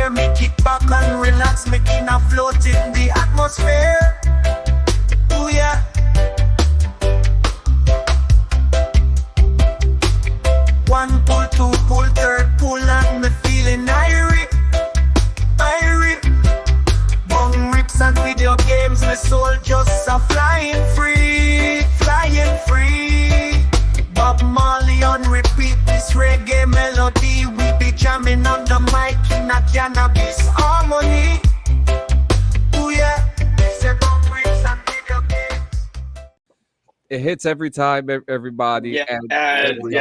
hear me kick back and relax, making a float in the atmosphere. Oh yeah. One pull, two pull, third pull, and me feeling irie. Bong rips and video games, my soul just a flying free, flying free. Bob Marley on repeat, this reggae melody. We be jamming on the mic in a cannabis harmony. Ooh yeah, say bong rips and video games. It hits every time, everybody. Yeah, and what's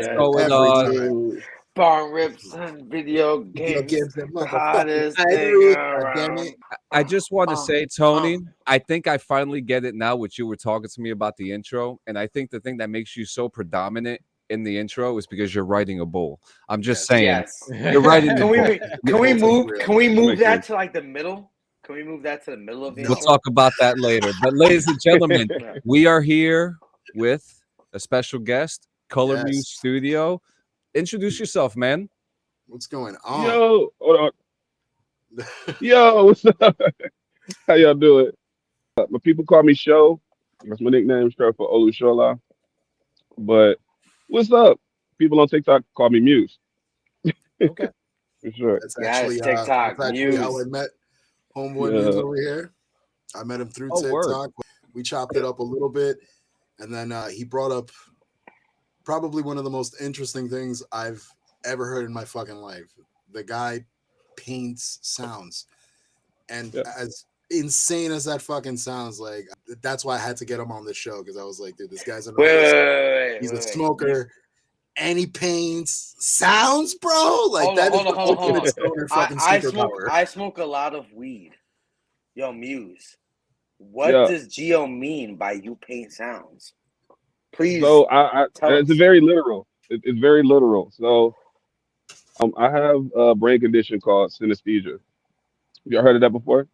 going Every on? time. Barn rips and video games. That The hottest motherfucker. thing Damn around. it. I just want to say, Tony, I think I finally get it now, what you were talking to me about the intro. And I think the thing that makes you so predominant in the intro is because you're riding a bull. I'm just saying. Yes. You're riding a bull. Can we move that to like the middle? Can we move that to the middle of the We'll intro? talk about that later. But ladies and gentlemen, we are here with a special guest, Colorful Muse Studio. Introduce yourself, man. What's going on? Yo, hold on. Yo, what's up? How y'all doing? My people call me Sho. That's my nickname, short for Olushola. But what's up? People on TikTok call me Muse. Okay. For sure. That's actually, TikTok, that's actually Muse. how I met Homeboy Muse over here. I met him through TikTok. Word. We chopped it up a little bit. And then he brought up probably one of the most interesting things I've ever heard in my fucking life. The guy paints sounds. And as insane as that fucking sounds, like, that's why I had to get him on this show, because I was like, dude, this guy's an artist. He's a smoker. And he paints sounds, bro. Like, that is the ultimate stoner fucking superpower. I smoke a lot of weed. Yo, Muse, what does Geo mean by you paint sounds? Please. So it's very literal. It's very literal. So I have a brain condition called synesthesia. You heard of that before?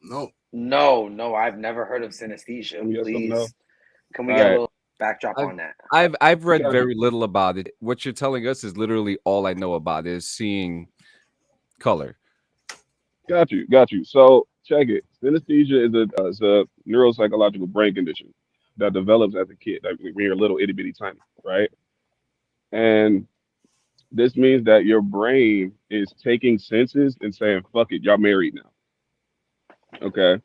No, I've never heard of synesthesia. Please, can we All get a little backdrop on that? I've read very little about it. What you're telling us is literally all I know about is seeing color. Got you. So check it. Synesthesia is a neuropsychological brain condition that develops as a kid, like when you're a little itty bitty tiny, right? And this means that your brain is taking senses and saying, fuck it, y'all married now. Okay.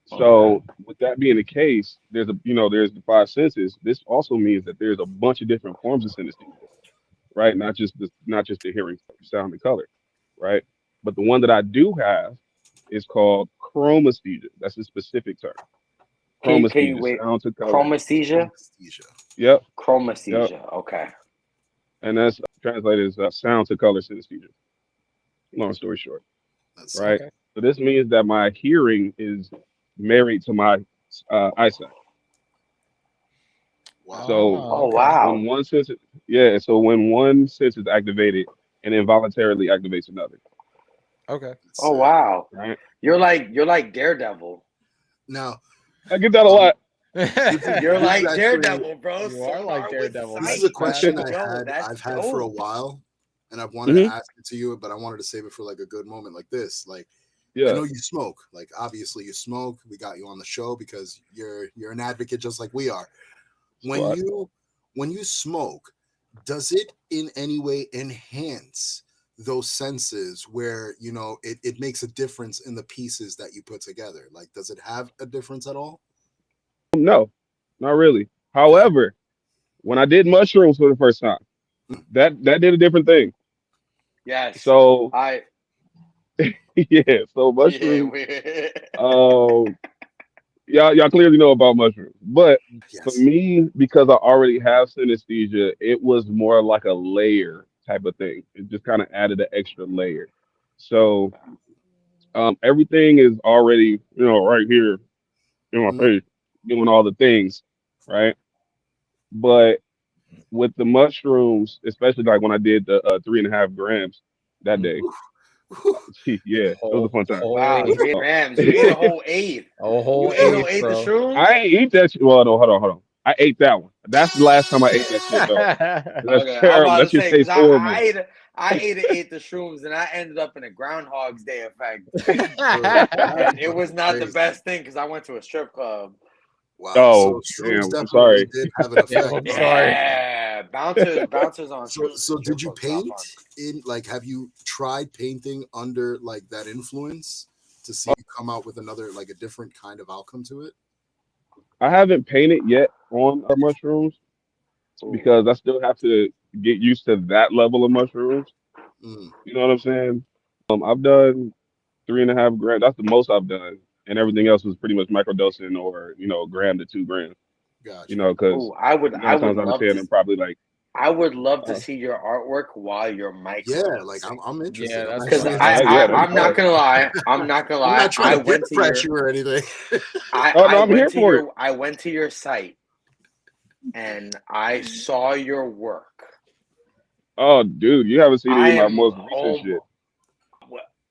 So with that being the case, there's the five senses. This also means that there's a bunch of different forms of synesthesia, right? Not just the hearing, sound, and color, right? But the one that I do have is called chromesthesia. That's a specific term. Chromesthesia. Chromesthesia? Yep. Chromesthesia. Yep. Okay. And that's translated as sound to color synesthesia. Long story short. Right. Okay. So this means that my hearing is married to my eyesight. Wow. So wow. When one sense, so when one sense is activated, it involuntarily activates another. Okay. Oh wow. Right. You're like Daredevil. Now, I get that a lot. You're like Daredevil, bro. You are like Daredevil. This is a question I've had for a while, and I've wanted to ask it to you, but I wanted to save it for like a good moment like this. Like, I know you smoke. Like, obviously you smoke. We got you on the show because you're an advocate just like we are. When you smoke, does it in any way enhance those senses where, you know, it makes a difference in the pieces that you put together? Like, does it have a difference at all? No, not really. However, when I did mushrooms for the first time, that did a different thing. Yes. So so mushrooms. Y'all clearly know about mushrooms, but for me, because I already have synesthesia, it was more like a layer type of thing. It just kind of added an extra layer. So everything is already, right here in my face, doing all the things, right? But with the mushrooms, especially like when I did the 3.5 grams that day, it was a fun time. Wow, 3 grams. You ate a whole 8. A whole 8, you ate bro. the shrooms? I ain't eat that shit. Well, no, hold on. I ate that one. That's the last time I ate that shit though. That's Okay, I'm terrible. about That to shit say tastes because horrible. I ate the shrooms and I ended up in a Groundhog's Day effect, That's and it was not the crazy. best thing because I went to a strip club. Wow. Oh, So shrooms damn. I'm definitely sorry. did have an effect. I'm sorry. Yeah, bouncers on shrooms. So and did strip you clubs is not paint fun. in like have you tried painting under like that influence to see you come out with another like a different kind of outcome to it? I haven't painted yet on mushrooms Ooh. because I still have to get used to that level of mushrooms. Mm, You know what I'm saying? I've done 3.5 grams. That's the most I've done, and everything else was pretty much microdosing or a gram to 2 grams. gotcha. Because Ooh, I would 9 times out of love 10, to. I'm probably like, I would love to see your artwork while you're Yeah, like microdosing. I'm interested. Yeah, I'm that's Because what actually I was interested. yeah, that'd be I'm not fun. gonna lie. I'm not gonna I'm lie. not trying to peer pressure or anything. Oh no, I'm here for it. I went to your site and I saw your work. Oh, dude, you haven't seen I any of my am most recent shit.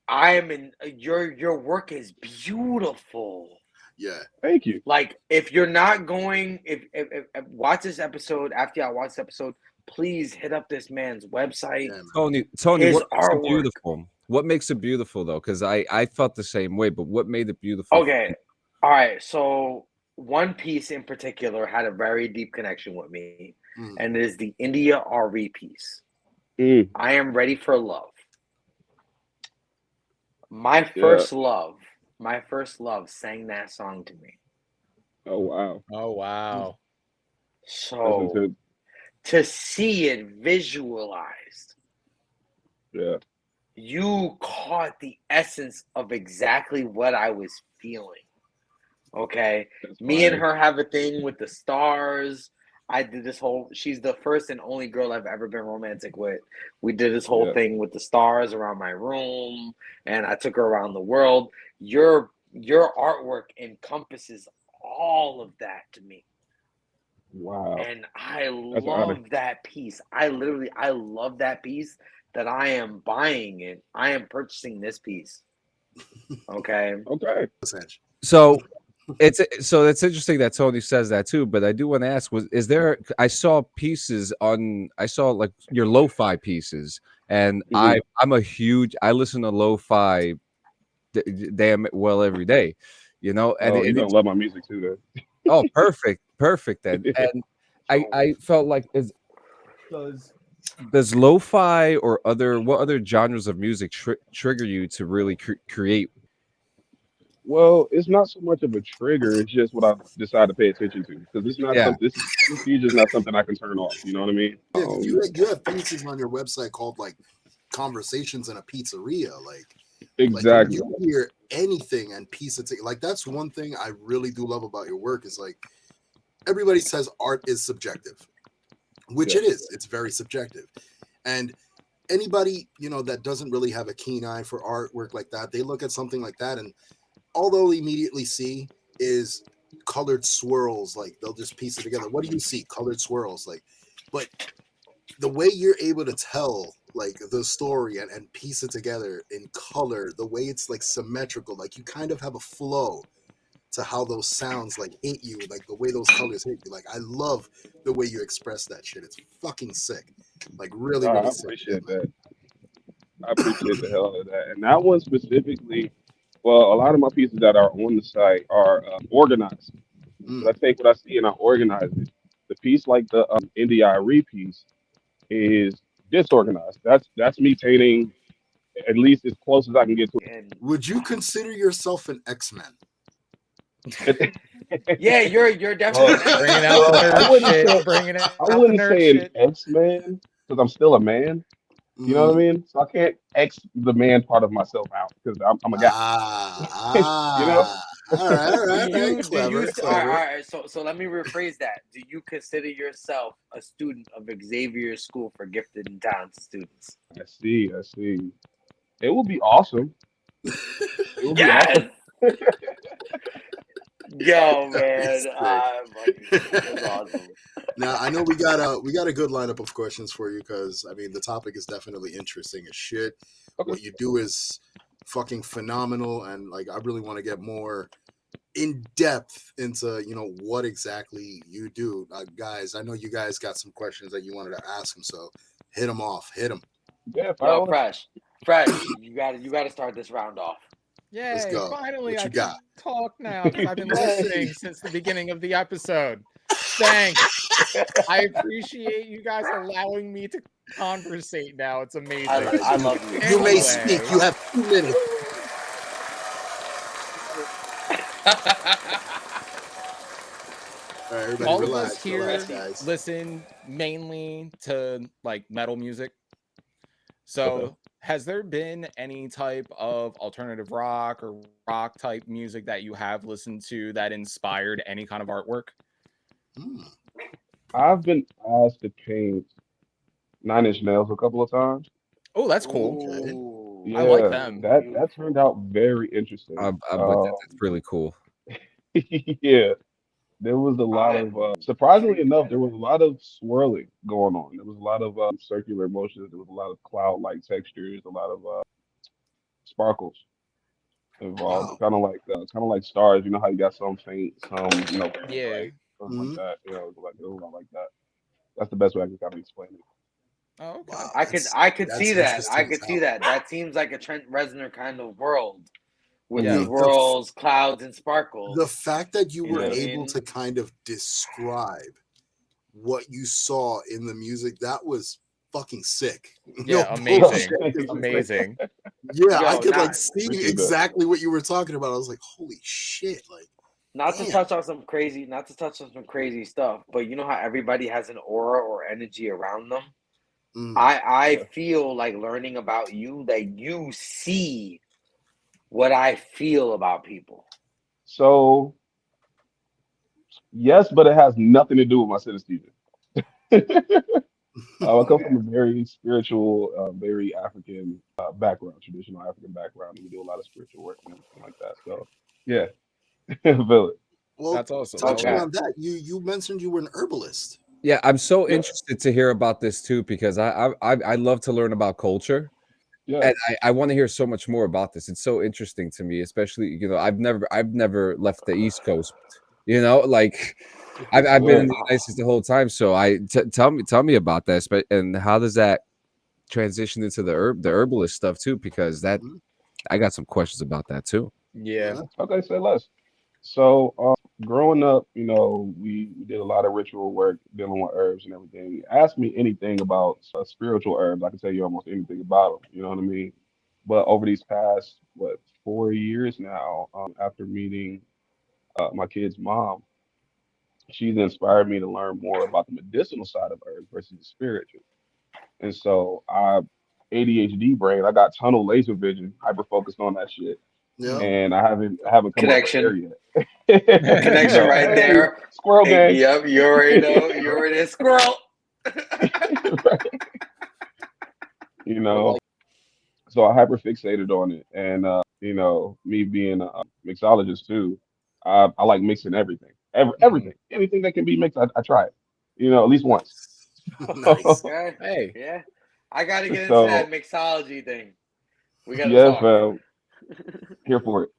I am in your work is beautiful. Yeah. Thank you. Like if you're not going, if watch this episode after y'all watch this episode, please hit up this man's website. Yeah, Tony, His what makes it artwork. beautiful? What makes it beautiful though? Because I felt the same way, but what made it beautiful? Okay, all right. So one piece in particular had a very deep connection with me, and it is the India RE piece. I am ready for love. My first love sang that song to me. Oh wow. Oh wow. So to see it visualized, yeah, you caught the essence of exactly what I was feeling. Okay. Me and her have a thing with the stars. I did this whole, she's the first and only girl I've ever been romantic with. We did this whole thing with the stars around my room, and I took her around the world. Your artwork encompasses all of that to me. Wow. And I love that piece. I love that piece that I am buying it. I am purchasing this piece. Okay. Okay. So it's interesting that Tony says that too, but I do want to ask, I saw like your lo-fi pieces, and I listen to lo-fi damn well every day, and you don't love my music too then. Oh, perfect then. And I felt like does lo-fi or what other genres of music trigger you to really create? Well, it's not so much of a trigger. It's just what I decide to pay attention to, because it's not something. This is not something I can turn off. You know what I mean? Yeah, you have pieces on your website called like "Conversations in a Pizzeria." Exactly. Like, you hear anything and piece it together. Like that's one thing I really do love about your work is like everybody says art is subjective, which it is. It's very subjective, and anybody that doesn't really have a keen eye for artwork like that, they look at something like that and all they'll immediately see is colored swirls. Like they'll just piece it together. What do you see? Colored swirls. Like, but the way you're able to tell like the story and piece it together in color, the way it's like symmetrical, like you kind of have a flow to how those sounds like hit you, like the way those colors hit you. Like I love the way you express that shit. It's fucking sick. Like really, really sick. I appreciate that. I appreciate the hell out of that. And that one specifically, well, a lot of my pieces that are on the site are organized. So I take what I see and I organize it. The piece like the NDIRE piece is disorganized. That's me painting at least as close as I can get to it. Would you consider yourself an X-Men? Yeah, you're definitely bringing out the I wouldn't say an X-Man because I'm still a man. You know what I mean? So I can't X the man part of myself out because I'm a guy. You know? All right. Clever. All right. So let me rephrase that. Do you consider yourself a student of Xavier School for Gifted and Talented Students? I see. It would be awesome. It would be awesome. Yo, man, that's awesome. Now I know we got a good lineup of questions for you because I mean the topic is definitely interesting as shit. Okay. What you do is fucking phenomenal, and like I really want to get more in depth into what exactly you do. Guys, I know you guys got some questions that you wanted to ask him, so hit them off. Hit them. Yeah, Yo, fresh. You got to start this round off. Let's Yay! go. Finally, What I you can got? talk now because I've been listening since the beginning of the episode. Thanks. I appreciate you guys allowing me to conversate now. It's amazing. I love you. You may speak. You have 2 minutes. All right, everybody, All relax, of us here relax, guys. listen mainly to like metal music. So, has there been any type of alternative rock or rock type music that you have listened to that inspired any kind of artwork? I've been asked to paint 9 Inch Nails a couple of times. Oh, that's cool. Okay. Yeah, I like them. That turned out very interesting. I bet that's really cool. Yeah, there was a lot of surprisingly enough, there was a lot of swirling going on. There was a lot of circular motions. There was a lot of cloud-like textures, a lot of sparkles involved. Wow. Kind of like stars. You know how you got some faint, some very Yeah. bright, something like that. You know, like a lot like that. That's the best way I can kind of explain it. Oh, okay. Wow, I could that's see that. interesting I could as see hell. that. That seems like a Trent Reznor kind of world with Yeah. swirls, clouds, and sparkles. The fact that you You were know what I able mean? to kind of describe what you saw in the music, that was fucking sick. Yeah, No amazing. bullshit. It was like- Amazing. Yeah, Yo, I could not- see Appreciate that. exactly what you were talking about. I was like, holy shit! Like, Not to Damn. touch on some crazy stuff, but you know how everybody has an aura or energy around them? mm, I feel like learning about you that you see what I feel about people. So yes, but it has nothing to do with my synesthesia. I come from a very spiritual, very African background, traditional African background, and we do a lot of spiritual work and everything like that. So, yeah, feel it. well, That's awesome. touching Okay. on that, you mentioned you were an herbalist. Yeah, I'm so Yeah. interested to hear about this too because I love to learn about culture. Yeah, And I want to hear so much more about this. It's so interesting to me, especially I've never left the East Coast. Like I've been in the United States the whole time. So tell me about that, and how does that transition into the herbalist stuff too? Because that Mhm. I got some questions about that too. Yeah. Okay, say less. So, growing up, we did a lot of ritual work dealing with herbs and everything. Ask me anything about spiritual herbs, I can tell you almost anything about them. You know what I mean? But over these past 4 years now, after meeting my kid's mom, she's inspired me to learn more about the medicinal side of herbs versus the spiritual. And so, ADHD brain, I got tunnel laser vision, hyper focused on that shit, Yeah. and I haven't come Connection. up there yet. Connection right Hey, there. Squirrel gang. Yep, you already know. You're already a squirrel. You know, so I hyper fixated on it, and me being a mixologist too, I like mixing everything, everything, anything that can be mixed, I try it, at least once. Nice. Okay. Hey. Yeah. I gotta get into So- that mixology thing. We gotta Yeah, talk. fam, here for it.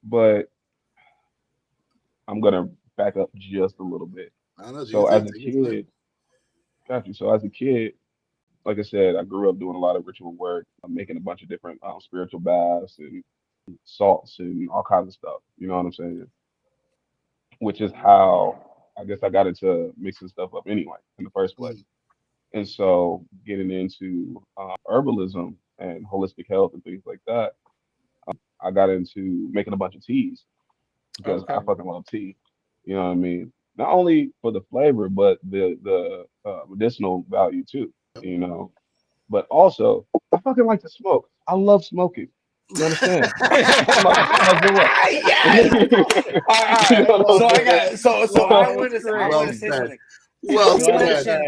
But I'm gonna back up just a little bit. I know. So as a kid, got you. So as a kid, like I said, I grew up doing a lot of ritual work. I'm making a bunch of different spiritual baths and salts and all kinds of stuff. You know what I'm saying? Which is how I guess I got into mixing stuff up anyway in the first place. And so getting into herbalism and holistic health and things like that, I got into making a bunch of teas because I fucking love tea. You know what I mean? Not only for the flavor, but the medicinal value too. But also I fucking like to smoke. I love smoking. You understand? Yes! All right. So I want to say something. Well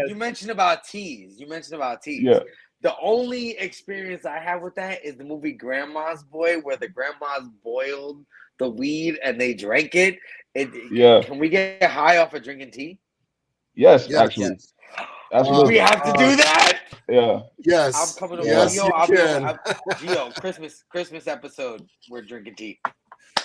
You mentioned about teas. Yeah. The only experience I have with that is the movie Grandma's Boy, where the grandmas boiled the weed and they drank it. Yeah. Can we get high off of drinking tea? Yes, Yes. actually. Absolutely. We have to do that. Yeah. Yes. I'm coming over. Yes, Yo, you I'll be can. over. Gio, Christmas episode. We're drinking tea.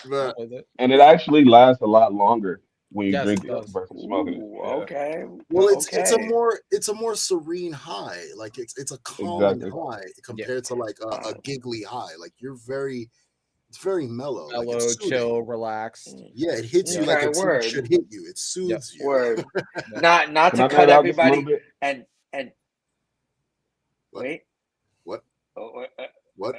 But And it actually lasts a lot longer when you Yes, drink it it does. versus smoking it. Yeah, Okay. well, it's a more serene high. Like it's a calming exactly. high compared to like a giggly high. Like it's very mellow. Like Mellow, it's soothing. chill, relaxed. Yeah, it hits you like a tea should hit you. It soothes you. Word. Not Can to I cut nerd out just a little everybody bit? and What? wait. What? Oh, What?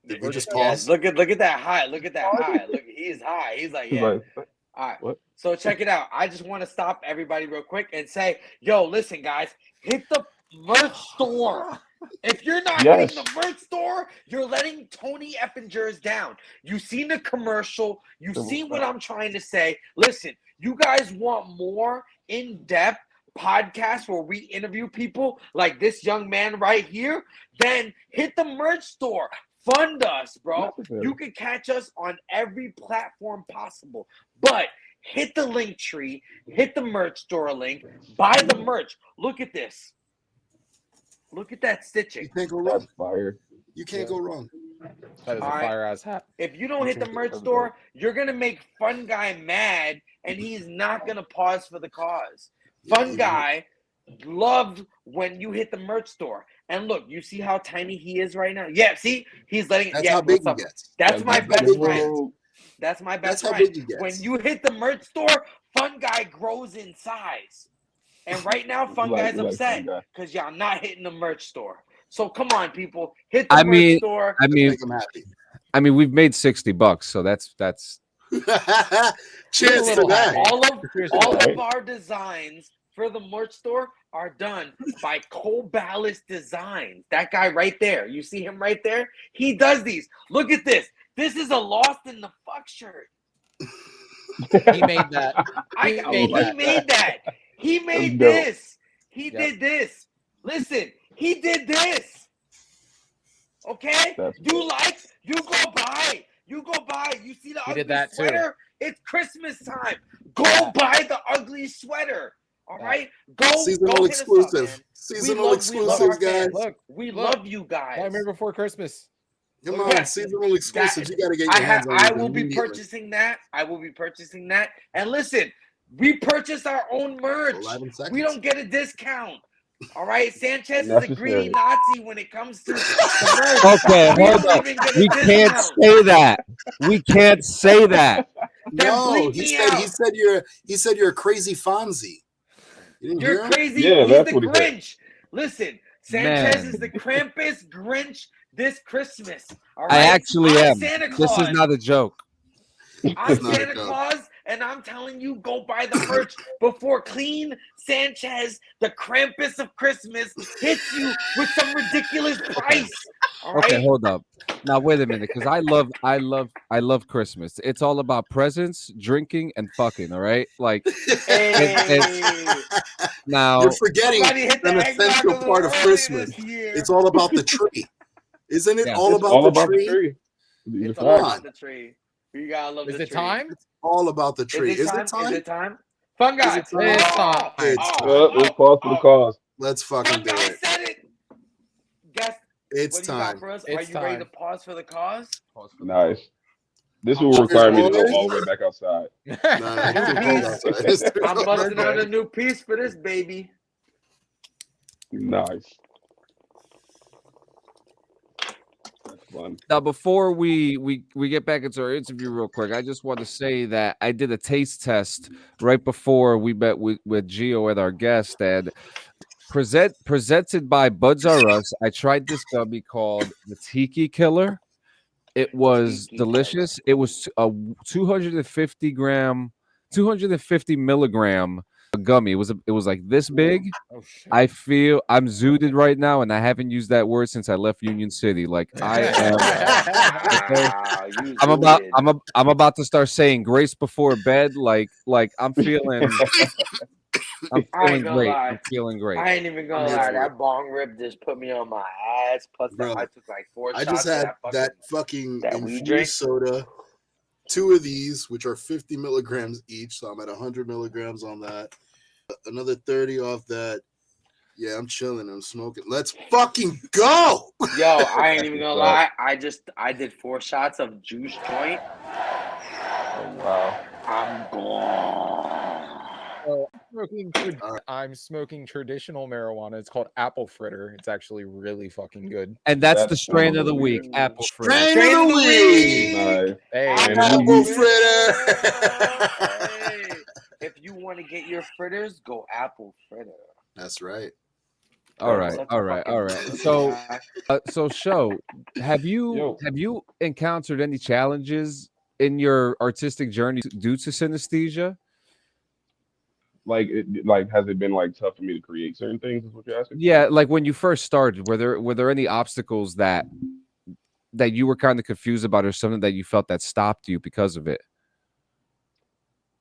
Did we just yeah, pause? look at that high. Look at that high. Look, he's high. He's like, He's yeah. like, All right. what? So check it out. I just want to stop everybody real quick and say, yo, listen, guys, hit the merch store. If you're not hitting the merch store, you're letting Tony Effingers down. You've seen the commercial. You've seen what I'm trying to say. Listen, you guys want more in-depth podcasts where we interview people like this young man right here, then hit the merch store. Fund us, bro. You can catch us on every platform possible. But hit the link tree, hit the merch store link, buy the merch. Look at this. Look at that stitching. You can't go wrong. That's fire. You can't go wrong. That is a fire ass hat. If you don't hit the merch store, you're gonna make Fun Guy mad, and he's not gonna pause for the cause. Fun Guy loved when you hit the merch store. And look, you see how tiny he is right now? Yeah, see? He's letting That's how big he gets. That's my best friend. Little... That's my best That's how friend. big he gets. When you hit the merch store, Fun Guy grows in size. And right now, Fun Guy's upset because y'all not hitting the merch store. So come on, people, hit the merch store. Make him happy. I mean, we've made $60, so that's. Cheers to that. All of our designs for the merch store are done by Cole Ballas Designs. That guy right there. You see him right there? He does these. Look at this. This is a Lost in the Fuck shirt. He made that. He made this. He did this. Listen, he did this. Okay? You go buy. You see the ugly sweater? Too. It's Christmas time. Go buy the ugly sweater. All right? Seasonal exclusive. Seasonal exclusives, guys. Look, we love you guys. I remember before Christmas. Come on, seasonal exclusives. You got to get your hands on it. I will be purchasing that. And listen, we purchase our own merch. We don't get a discount. All right, Sanchez is a greedy Nazi when it comes to the merch. Okay, hold up. We can't say that. We can't say that. No, he said you're a crazy Fonzie. You're crazy. Yeah, he's that's the what he Grinch. said. Listen, Sanchez is the Krampus Grinch this Christmas. All right? I actually am. Santa This Claus. is not a joke. I'm Santa Claus, and I'm telling you, go buy the merch before Clean Sanchez, the Krampus of Christmas, hits you with some ridiculous price. All right? Okay, hold up. Now wait a minute, because I love Christmas. It's all about presents, drinking, and fucking. All right, like now you're forgetting an essential part of Christmas. It's all about the tree, isn't it? All about the tree. It's all about the tree. You gotta love the tree. Is it time? It's all about the tree. Is it time? Is it time? Fun Guy. It's time. Let's pause for the cause. Let's fucking do it. Said it. Guess it's what do you time. got for us? It's Are you ready to pause for the cause? Nice. This will require me to go all the way back outside. I'm busting out a new piece for this baby. Nice. That's fun. Now, before we get back into our interview real quick, I just want to say that I did a taste test right before we met with Gio at our guest, and presented by Buds R Us, I tried this gummy called the Tiki Killer. It was delicious. It was a 250 milligram gummy. It was like this big. Oh, shit. I feel I'm zooted right now, and I haven't used that word since I left Union City. Like I am. I'm about to start saying grace before bed. Like I'm feeling. I'm feeling great. I'm feeling great. I ain't even gonna lie. That bong rib just put me on my ass. Plus, I took like 4 shots. I just had that fucking infused soda. 2 of these, which are 50 milligrams each, so I'm at 100 milligrams on that. Another 30 off that Yeah, I'm chilling. I'm smoking. Let's fucking go. Yo, I ain't even gonna lie. I did 4 shots of juice joint. Oh, wow. I'm gone. So I'm smoking traditional marijuana. It's called apple fritter. It's actually really fucking good. And that's the strain of the week, apple fritter. Strain of the week. Nice. Hey, Apple fritter. Hey, if you want to get your fritters, go apple fritter. That's right. All right. So Sho, have you encountered any challenges in your artistic journey due to synesthesia? Like, has it been like tough for me to create certain things? Is what you're asking? Yeah, like when you first started, were there any obstacles that you were kind of confused about, or something that you felt that stopped you because of it?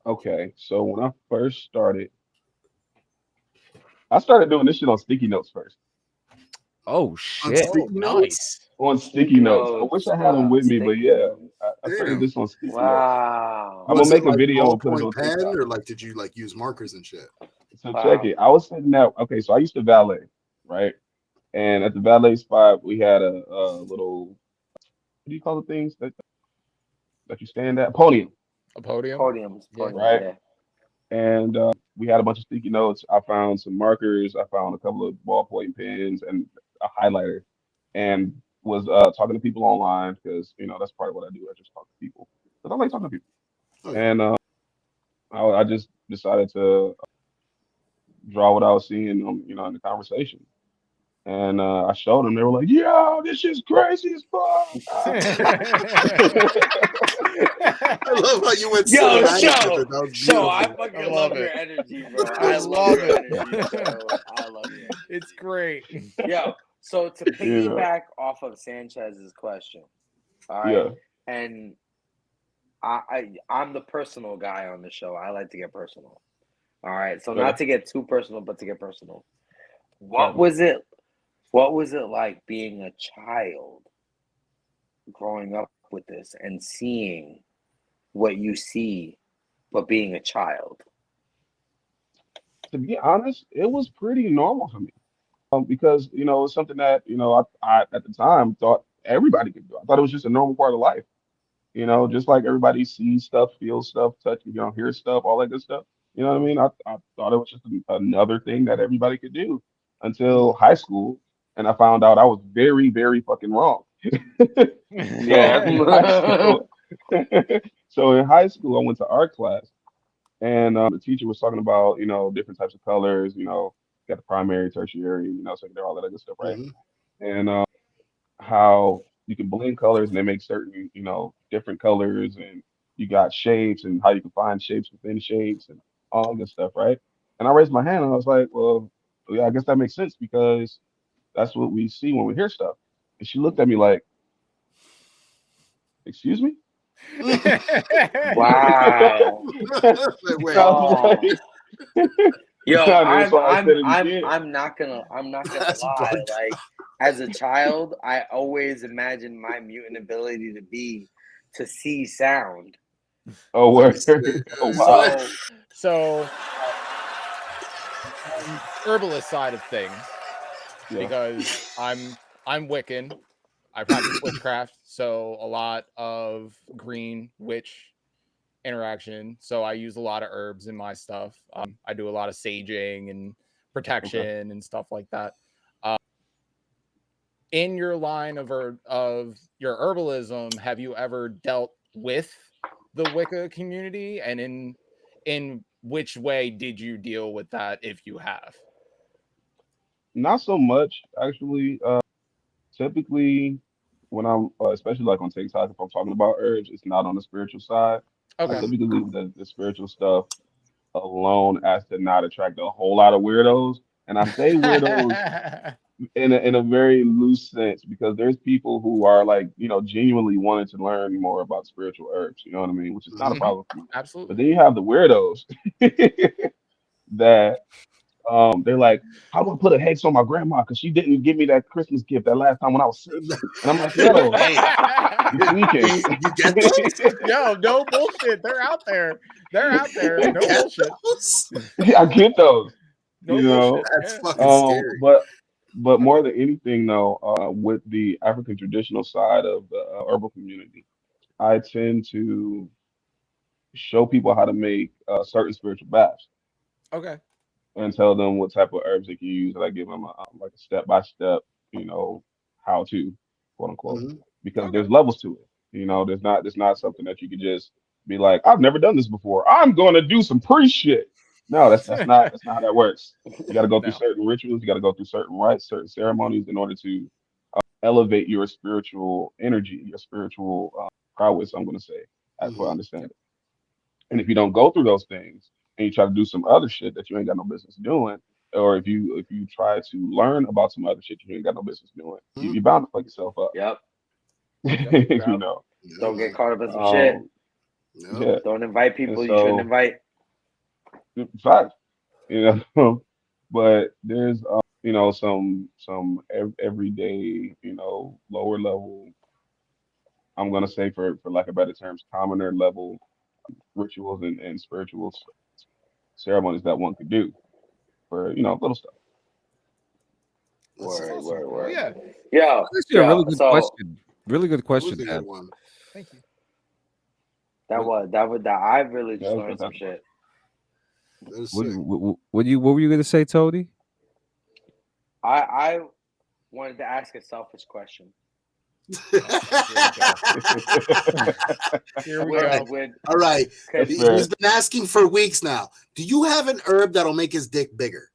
Okay, so when I first started, I started doing this shit on sticky notes first. Oh shit! Nice. On sticky notes. I wish I had them with me, but yeah, I started this on sticky notes. Wow. I'm gonna make a video and put it on pen, TikTok. or like, did you like use markers and shit? So check it. I was sitting there. Okay, so I used to valet, right? And at the valet spot, we had a little, what do you call the things that you stand at? Podium. A podium. Podiums. Right. Yeah. And we had a bunch of sticky notes. I found some markers. I found a couple of ballpoint pens and a highlighter, and was talking to people online, because that's part of what I do. I just talk to people because I like talking to people. Oh, yeah. And I just decided to draw what I was seeing, in the conversation. And I showed them. They were like, "Yo, this shit's crazy as fuck." I love how you went. Yo, Sho, I fucking love your energy, bro. I love it. Energy, I love it. It's great. Yo, so to piggyback off of Sanchez's question, all right, Yeah. and I'm the personal guy on the show. I like to get personal. All right, so not to get too personal, but to get personal. What was it like being a child, growing up with this and seeing what you see, but being a child? To be honest, it was pretty normal for me, because it was something that I at the time thought everybody could do. I thought it was just a normal part of life. Just like everybody sees stuff, feels stuff, touch, hears stuff, all that good stuff. You know what I mean? I thought it was just another thing that everybody could do, until high school, and I found out I was very, very fucking wrong. So in high school, I went to art class, and the teacher was talking about different types of colors. Got the primary, tertiary, secondary, all that other stuff, right? Mm-hmm. And how you can blend colors and they make certain different colors, and you got shapes and how you can find shapes within shapes and all that good stuff, right? And I raised my hand and I was like, well, yeah, I guess that makes sense, because that's what we see when we hear stuff. And she looked at me like, excuse me? Wow. Yo, I'm not gonna lie. Like, as a child, I always imagined my mutant ability to see sound. Oh, word. Oh, wow. So herbalist side of things, because I'm Wiccan. I practice witchcraft, so a lot of green witch interaction. So I use a lot of herbs in my stuff. I do a lot of saging and protection and stuff like that. In your line of your herbalism, have you ever dealt with the Wicca community, and in which way did you deal with that, if you have? Not so much, actually. Typically, when I'm, especially like on TikTok, if I'm talking about herbs, it's not on the spiritual side. Okay. I typically leave the spiritual stuff alone, as to not attract a whole lot of weirdos. And I say weirdos in a very loose sense, because there's people who are like, genuinely wanting to learn more about spiritual herbs. You know what I mean? Which is not a problem for me. Absolutely. But then you have the weirdos that they're like, how do I put a hex on my grandma, because she didn't give me that Christmas gift that last time when I was 6? And I'm like, yo, you're tweaking. You get those? Yo, no bullshit. They're out there. No bullshit. I get those. No You know, bullshit. That's Yeah. fucking scary. but more than anything, though, with the African traditional side of the herbal community, I tend to show people how to make certain spiritual baths Okay. and tell them what type of herbs they can use. And I give them like a step by step, how to, quote unquote, Mhm. because Okay. there's levels to it. There's not something that you could just be like, I've never done this before. I'm going to do some pre shit. No, that's not how that works. You got to go through No. certain rituals. You got to go through certain rites, certain ceremonies in order to elevate your spiritual energy, your spiritual prowess. I'm going to say, as for Mhm. understanding. And if you don't go through those things and you try to do some other shit that you ain't got no business doing, or if you try to learn about some other shit you ain't got no business doing, you're bound to fuck yourself up. Yep. you Yep. know. Yeah, Don't get man. caught up in some shit. Yep. Yeah. Don't invite And people you shouldn't so, invite. fact, but there's some everyday, lower level. I'm gonna say for lack of better terms, commoner level rituals and spiritual ceremonies that one could do for little stuff. That's Word, Awesome. word, Well, word. yeah. Yo, That's actually a really yo. good So question. Really good that was question, a Dad. good one. Thank you. that I really Yeah, just that was learned some fantastic. shit. That is What, sick. what were you gonna say, Tony? I wanted to ask a selfish question. Here we With go. with All right. cause That's fair. He's been asking for weeks now. Do you have an herb that'll make his dick bigger?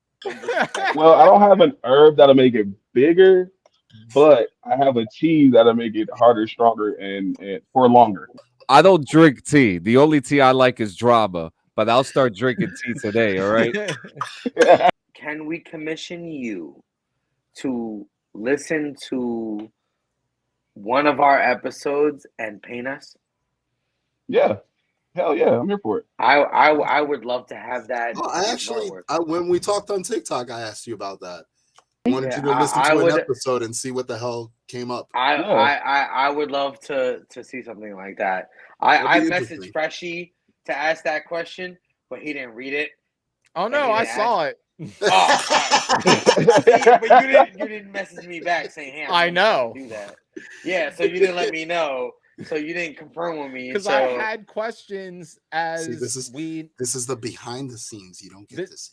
Well, I don't have an herb that'll make it bigger, but I have a tea that'll make it harder, stronger, and for longer. I don't drink tea. The only tea I like is drama, but I'll start drinking tea today. All right. Can we commission you to listen to one of our episodes and paint us? Yeah, hell yeah, I'm here for it. I would love to have that Oh, piece of artwork. when we talked on TikTok, I asked you about that. I wanted Yeah, you to listen I to an would. episode and see what the hell came up. Yeah. I would love to see something like that. That'd I be messaged interesting. Freshie to ask that question, but he didn't read it. Oh And no, he I didn't saw it. See, but you didn't message me back saying, "Hey, I I'm gonna know. do that." Yeah, so you didn't let me know. So you didn't confirm with me. Because So I had questions as See, this is we the behind the scenes. You don't get to see.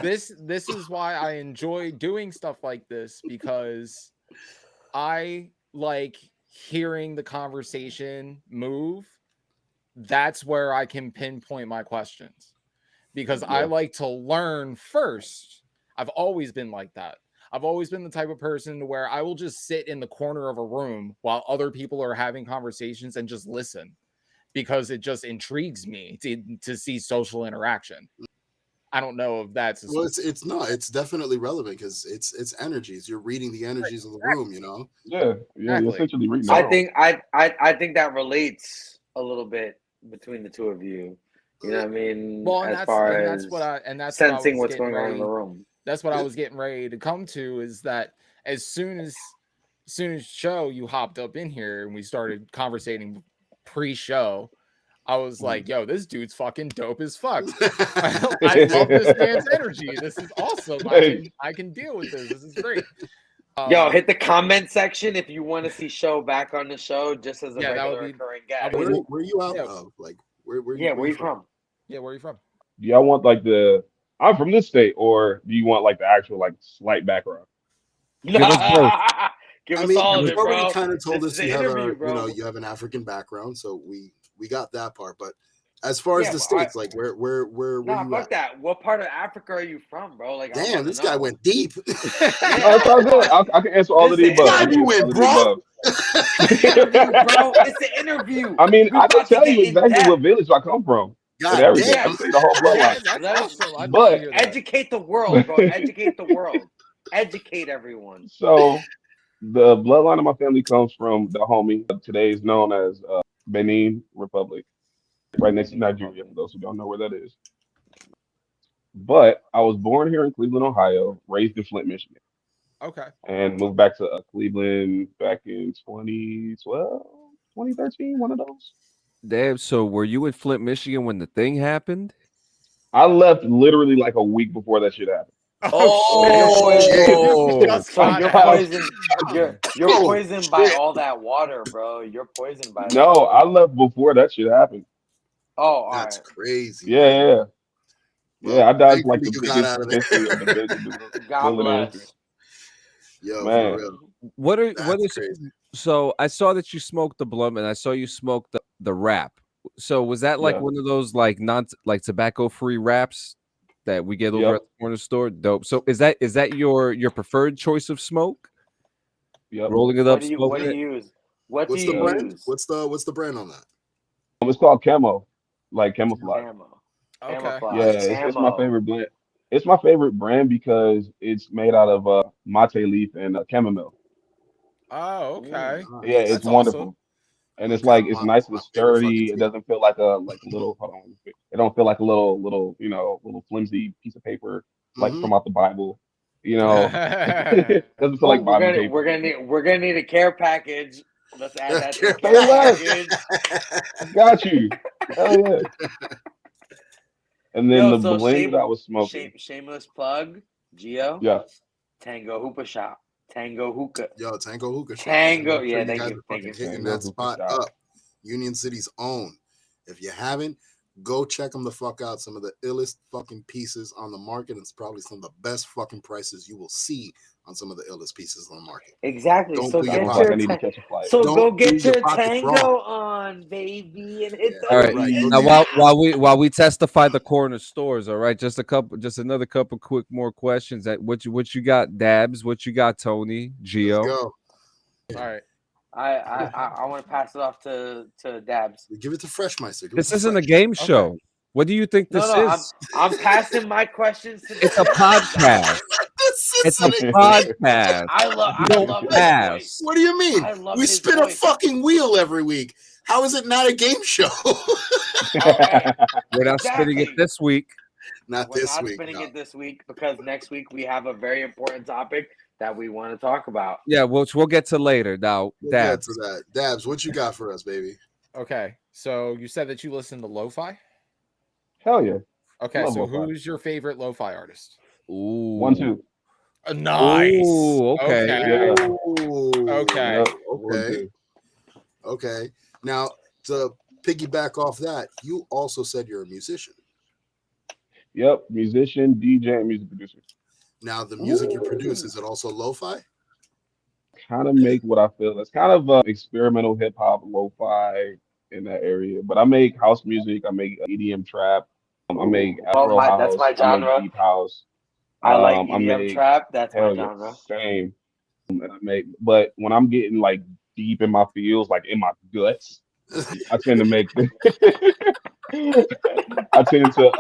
this is why I enjoy doing stuff like this, because I like hearing the conversation move. That's where I can pinpoint my questions, because I Yeah. like to learn first. I've always been like that. I've always been the type of person to where I will just sit in the corner of a room while other people are having conversations and just listen, because it just intrigues me to see social interaction. I don't know if that's Well, it's not. It's definitely relevant because it's energies. You're reading the energies of the room. You know. Yeah, you're Exactly. essentially reading the I room. think I think that relates a little bit between the two of you. You know what I mean? Well, and as far as that's what I sensing was what's getting going on in ready. the room. That's what I was getting ready to come to, is that as soon as show you hopped up in here and we started conversating pre-show, I was like, yo, this dude's fucking dope as fuck. I love this man's energy. This is awesome. I can deal with this. This is great. Yo, hit the comment section if you want to see Show back on the show, just as a Yeah, that would regular be- recurring guest. Where you out Yeah. of? Like where Where you from? Yeah, where are you from? Do y'all want like I'm from this state, or do you want like the actual like slight background? Give us both. Give I us mean, all of you've it, already bro. kind of told This us is you an have interview, bro. you have an African background, so we got that part. But as far as Yeah, the but states, like where Nah, you fuck at? that. What part of Africa are you from, bro? Like, I Damn, wanna this guy know. went deep. No, it's all good. I can answer all of the This is above. I God, can you answer all went of the broke. above. It's an interview, bro. It's an interview. I mean, We I can about to tell get you in exactly depth. what village I come from and God everything. damn. I can tell you the whole bloodline. Yes, That's let us awesome. I'd love to But hear that. educate the world, bro. Educate the world. Educate everyone. so the bloodline of my family comes from the homie today is known as Benin Republic, right next to Nigeria. For those who don't know where that is. But I was born here in Cleveland, Ohio, raised in Flint, Michigan, Okay. and moved back to Cleveland back in 2012, 2013, one of those. Damn. So were you in Flint, Michigan when the thing happened? I left literally like a week before that shit happened. You're poisoned. You're poisoned by all that water, bro. You're poisoned by that. No, I left before that shit happened. Oh, that's crazy. Yeah. Well, I dodged like the you got out biggest of there. of the biggest. God bless. Yo, man. for real. What is crazy. So I saw that you smoked the blunt, and I saw you smoke the wrap. So was that like one of those like tobacco free wraps that we get over at the corner store? Dope. So is that your preferred choice of smoke? Rolling it up. What do you use? What's the brand? What's the brand on that? It's called Camo, like camouflage. Okay. Yeah, it's my favorite blend. It's my favorite brand because it's made out of mate leaf and chamomile. Oh, okay. Yeah, it's wonderful. Awesome. And it's like it's nice and sturdy. It doesn't feel like a little hold on. It don't feel like a little little flimsy piece of paper like from out the Bible. You know, it doesn't feel like Bible paper. We're gonna need a care package. Let's add that to the care package. Got you. Hell yeah. And then the blend that I was smoking. Shameless plug, Gio. Yeah. Tango Hookah Shop. Tango Hookah. Yo, Tango Hookah Shop. Tango. Yeah, thank you. Hitting that spot up. Union City's own. If you haven't, go check them the fuck out. Some of the illest fucking pieces on the market. It's probably some of the best fucking prices you will see on some of the illest pieces on the market. Exactly. Don't go get your tango on, baby, and hit all right. Now, while we testify the corner stores, all right. Just another couple quick more questions. What you got, Dabs? What you got, Tony? Gio? Let's go. All right. I want to pass it off to Dabs. Give it to Freshmeister. This isn't a game show. Okay. What do you think this is? I'm passing my questions to It's a podcast. It's a podcast. I love pass. What do you mean? We spin a fucking wheel every week. How is it not a game show? We're not spinning it this week. We're not spinning it this week because next week we have a very important topic that we want to talk about. Yeah, which we'll get to later. Now, Dabs. We'll get to that. Dabs, what you got for us, baby? Okay, so you said that you listen to lo-fi? Hell yeah. Okay, so who's your favorite lo-fi artist? Ooh. 1-2. Nice. Ooh, okay. Yeah. Okay. Okay. Now, to piggyback off that, you also said you're a musician. Yep, musician, DJ, and music producer. Now, the music you produce, is it also lo-fi? Kind of make what I feel. It's kind of experimental hip hop, lo-fi in that area. But I make house music. I make EDM trap. I make Afro house. That's my genre. I make deep house. I like EDM trap. That's my genre. Same. And I make, but when I'm getting like deep in my feels, like in my guts, I tend to make. I tend to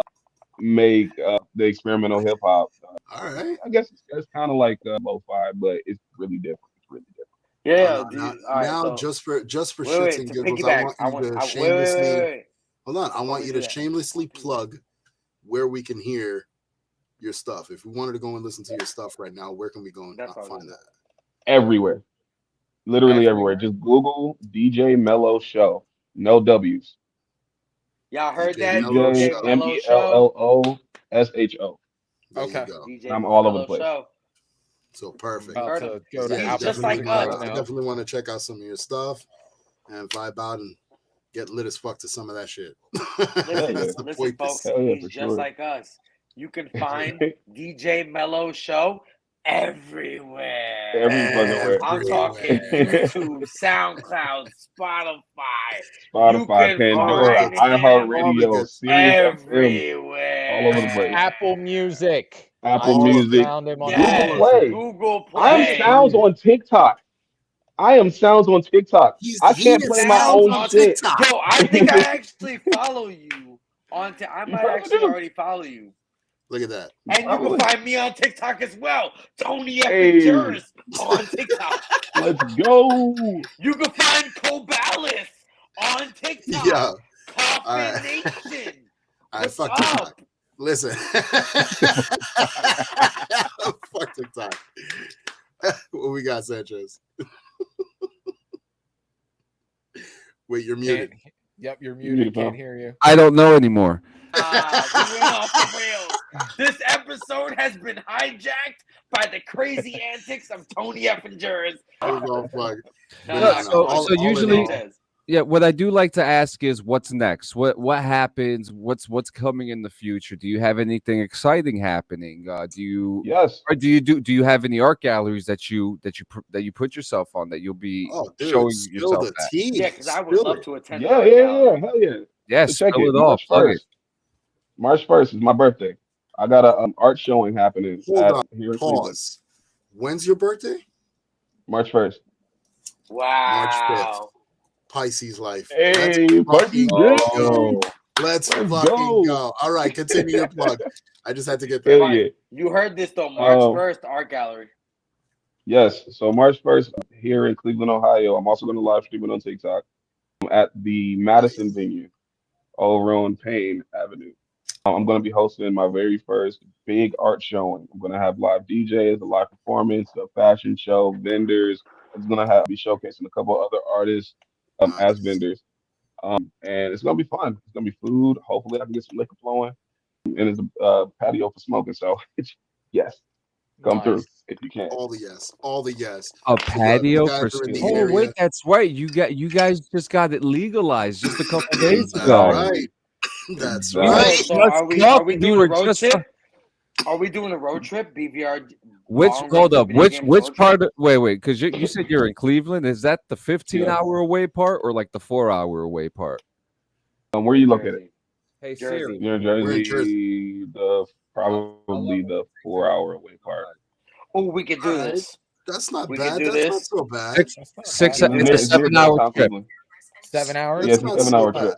make the experimental hip hop. All right. I guess it's kind of like lo-fi, but it's really different. It's really different. Yeah. Now, just for shits and giggles, I want you to shamelessly. Hold on. I want you to shamelessly plug where we can hear your stuff. If we wanted to go and listen to your stuff right now, where can we go and find that? Everywhere. Literally everywhere. Just Google DJ Mello Sho. No W's. Y'all heard that? DJ MELLOSHO. Okay. I'm all over the place. So perfect. Just like us. I definitely want to check out some of your stuff and vibe out and get lit as fuck to some of that shit. Listen, folks, he's just like us. You can find DJ Mello Sho everywhere. Everywhere. I'm talking YouTube, SoundCloud, Spotify, Pandora, iHeartRadio, everywhere, all over the place. Apple Music. Google Play. I'm sounds on TikTok. I can't play my own shit. Yo, I think I actually follow you on. I might actually already follow you. Look at that. And you can find me on TikTok as well. Tony F. Juris on TikTok. Let's go. You can find Cobalis on TikTok. Yeah. Coffin Nation. All right, fuck TikTok. Listen. Fuck TikTok. What we got, Sanchez? Wait, you're muted. Yep, you're muted. Can't hear you. I don't know anymore. We went off the rails. This episode has been hijacked by the crazy antics of Tony Effingers. So usually, yeah, what I do like to ask is what's next? What happens? What's coming in the future? Do you have anything exciting happening? Do you do you have any art galleries that you put yourself on that you'll be showing yourself at? Yeah, because I would love to attend. Hell yeah. Yes, check it. March 1st. March 1st is my birthday. I got an art showing happening. Pause. When's your birthday? March 1st. Wow. March 5th. Pisces life. Hey, Let's fucking go. All right, continue your plug. I just had to get that. Yeah. You heard this though, March 1st, art gallery. Yes, so March 1st here in Cleveland, Ohio. I'm also going to live stream it on TikTok. I'm at the Madison venue over on Payne Avenue. I'm going to be hosting my very first big art showing. I'm going to have live DJs, a live performance, a fashion show, vendors. It's going to be showcasing a couple other artists as vendors. And it's going to be fun. It's going to be food. Hopefully I can get some liquor flowing. And it's a patio for smoking. So yes, come through if you can. All the yes. A patio for smoking. Oh wait, that's right. You guys just got it legalized just a couple days ago. Right. That's right. So are we doing a road trip? Are we doing a road trip? BVR. Which part? Wait, because you said you're in Cleveland. Is that the 15-hour away part or like the 4-hour away part? Where are you located? Hey Siri. You're in Jersey. Probably the 4-hour away part. Oh, we could do this. That's not we bad. Can do That's this. not so bad. It's a 7-hour trip. 7 hours? Yeah, it's a 7-hour trip.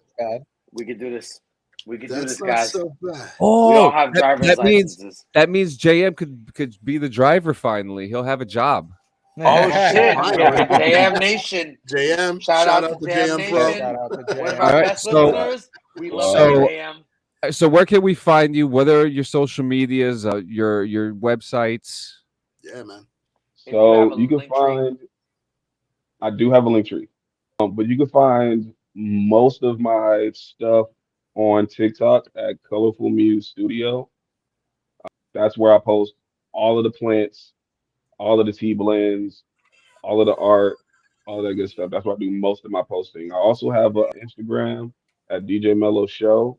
We could do this. We could do That's this, not guys. so bad. Oh, we all have driver's licenses. That means JM could be the driver finally. He'll have a job. Oh shit! JM Nation. JM. Shout out to JM Nation. Shout out to One of JM. our best listeners. We love JM. So where can we find you? What are your social medias? Your websites? Yeah, man. So you can find. I do have a link tree, but you can find most of my stuff on TikTok at Colorful Muse Studio. That's where I post all of the plants, all of the tea blends, all of the art, all that good stuff. That's where I do most of my posting. I also have an Instagram at DJ Mello Sho,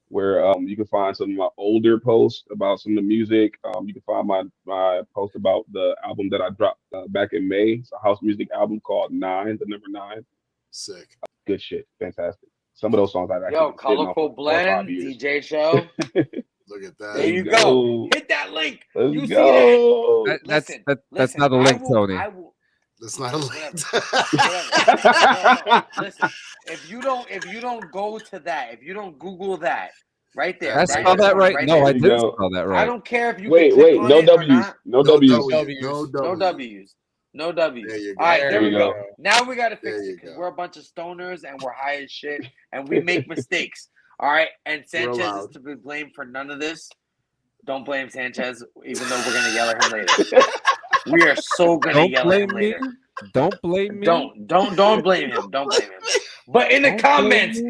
where you can find some of my older posts about some of the music. You can find my post about the album that I dropped back in May. It's a house music album called 9, the number 9. Sick. Good shit. Fantastic. Some of those songs I've actually Colorful Blend, DJ Show. Look at that. There you go. Hit that link. Let's go. That's not a link, Tony. That's not a link. Listen, if you don't go to that, if you don't Google that, right there. That's spell that right. No, I didn't spell that right. I don't care if you wait. No W's. No W's. No W's. There you go. All right, there we go. go. Now we got to fix it because we're a bunch of stoners and we're high as shit and we make mistakes. All right. And Sanchez is to be blamed for none of this. Don't blame Sanchez, even though we're going to yell at him later. We are so going to yell at him later. Don't blame me. Don't blame him. Don't blame him. But in the comments,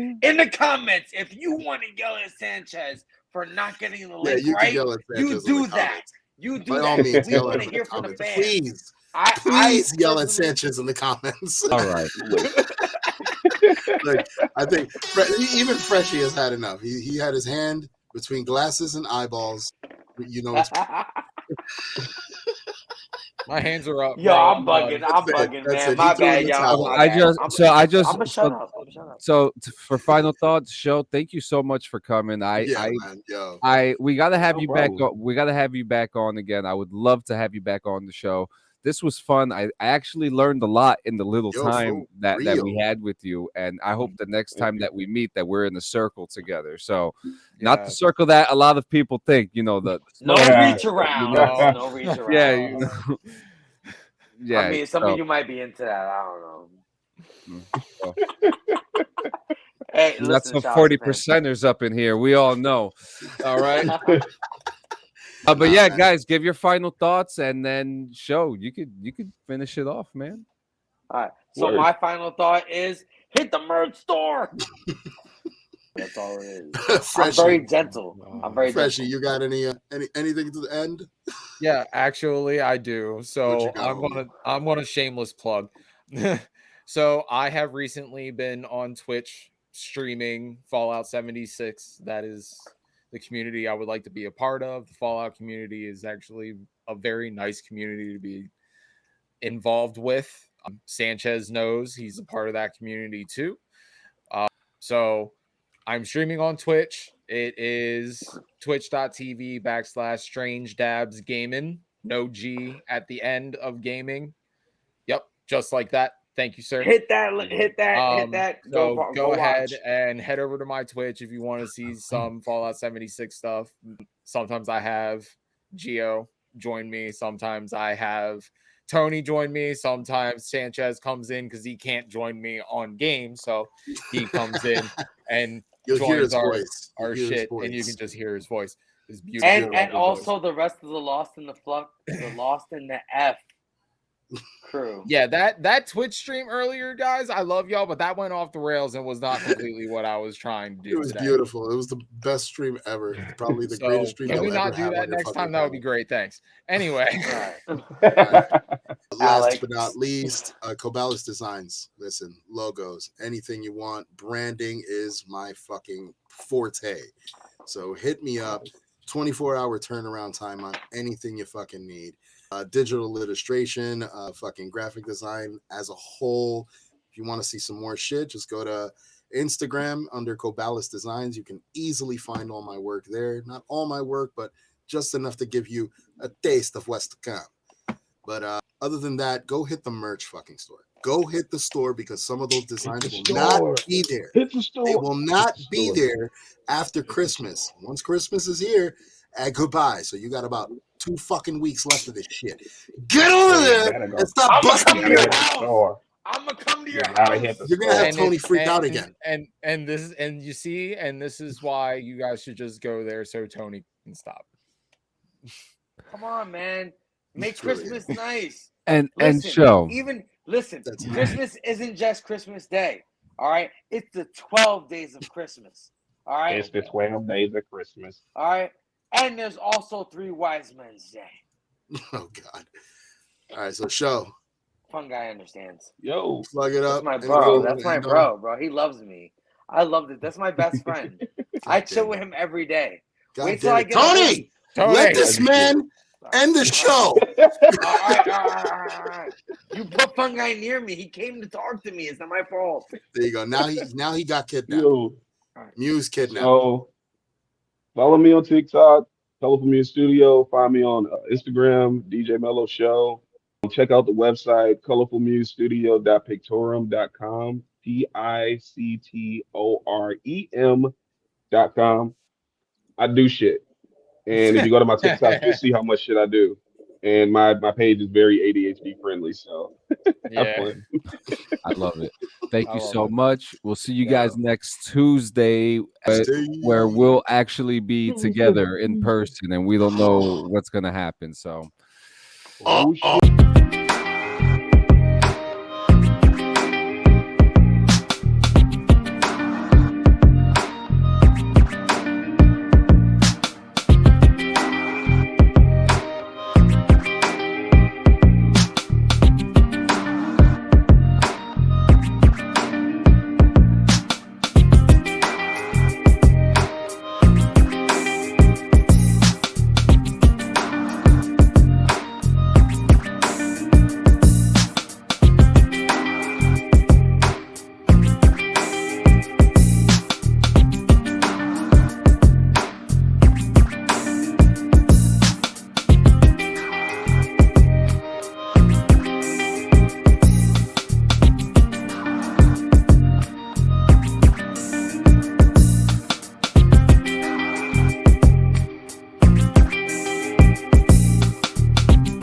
if you want to yell at Sanchez for not getting the link right, you do that. You do that. We want to hear from the fans. Please yell at Sanchez in the comments. All right. Look, I think even Freshie has had enough. He had his hand between glasses and eyeballs. You know. My hands are up. Yo, I'm bugging, man. My bad, y'all. Shut up. So for final thoughts, Sho, thank you so much for coming. We gotta have you back. We gotta have you back on again. I would love to have you back on the show. This was fun. I actually learned a lot in the little time that we had with you, and I hope the next time that we meet that we're in a circle together. So, not the circle that a lot of people think. You know, the reach around. No reach around. Yeah, yeah. I mean, some of you might be into that. I don't know. Hey, that's some 40%ers up in here. We all know. All right. But yeah, guys, give your final thoughts and then Sho. You could finish it off, man. All right. So my final thought is hit the merch store. That's all it is. I'm very gentle. I'm very Freshie, gentle. you got anything to the end? Yeah, actually I do. So I'm gonna shameless plug. So I have recently been on Twitch streaming Fallout 76. That is the community I would like to be a part of. The Fallout community is actually a very nice community to be involved with. Sanchez knows he's a part of that community too. So I'm streaming on Twitch. It is twitch.tv/Strange Dabs Gaming. No G at the end of gaming. Yep, just like that. Thank you, sir. Hit that. So go ahead watch. and head over to my Twitch if you want to see some Fallout 76 stuff. Sometimes I have Gio join me. Sometimes I have Tony join me. Sometimes Sanchez comes in because he can't join me on game. So he comes in and joins our shit, and you can just hear his voice. His beautiful and also voice. The rest of the Lost in the F crew. Yeah, that Twitch stream earlier, guys, I love y'all, but that went off the rails and was not completely what I was trying to do. It was beautiful. It was the best stream ever. Probably the greatest stream. Can we not do that next time? That would be great. Thanks. Anyway. All right. Last but not least, Cobalis Designs. Listen, logos, anything you want. Branding is my fucking forte. So hit me up. 24-hour turnaround time on anything you fucking need. Digital illustration, fucking graphic design as a whole. If you want to see some more shit, just go to Instagram under Cobalis Designs. You can easily find all my work there. Not all my work, but just enough to give you a taste of what's to come. But other than that, go hit the merch fucking store. Go hit the store because some of those designs will not be there. Hit the store. They will not be there after Christmas. Once Christmas is here, goodbye. So you got about 2 fucking weeks left of this shit. Get over there and stop busting your house. I'm gonna come to your house. You're gonna have Tony freak out again. And this is why you guys should just go there so Tony can stop. Come on, man. Make Christmas nice. And show. Christmas isn't just Christmas Day. All right. It's the 12 days of Christmas. All right. It's the 12 days of Christmas. All right. And there's also 3 Wise Men's Day. Oh God. All right, so show. Fun guy understands. Yo, plug it up. That's my bro. That's my bro. He loves me. I love it. That's my best friend. I chill with him every day. Wait till I get Tony, let this man end the show. All right. You put Fun Guy near me. He came to talk to me. It's not my fault. There you go. Now he got kidnapped. Yo. Muse kidnapped. So follow me on TikTok, Colorful Muse Studio. Find me on Instagram, DJ Mello Sho. Check out the website, colorfulmusestudio.pictorum.com, PICTOREM.com. I do shit. And if you go to my TikTok, you'll see how much shit I do. And my page is very ADHD friendly, so yeah. I love it. Thank you so much. We'll see you guys next Tuesday, where we'll actually be together in person, and we don't know what's gonna happen. So. Oh, shit.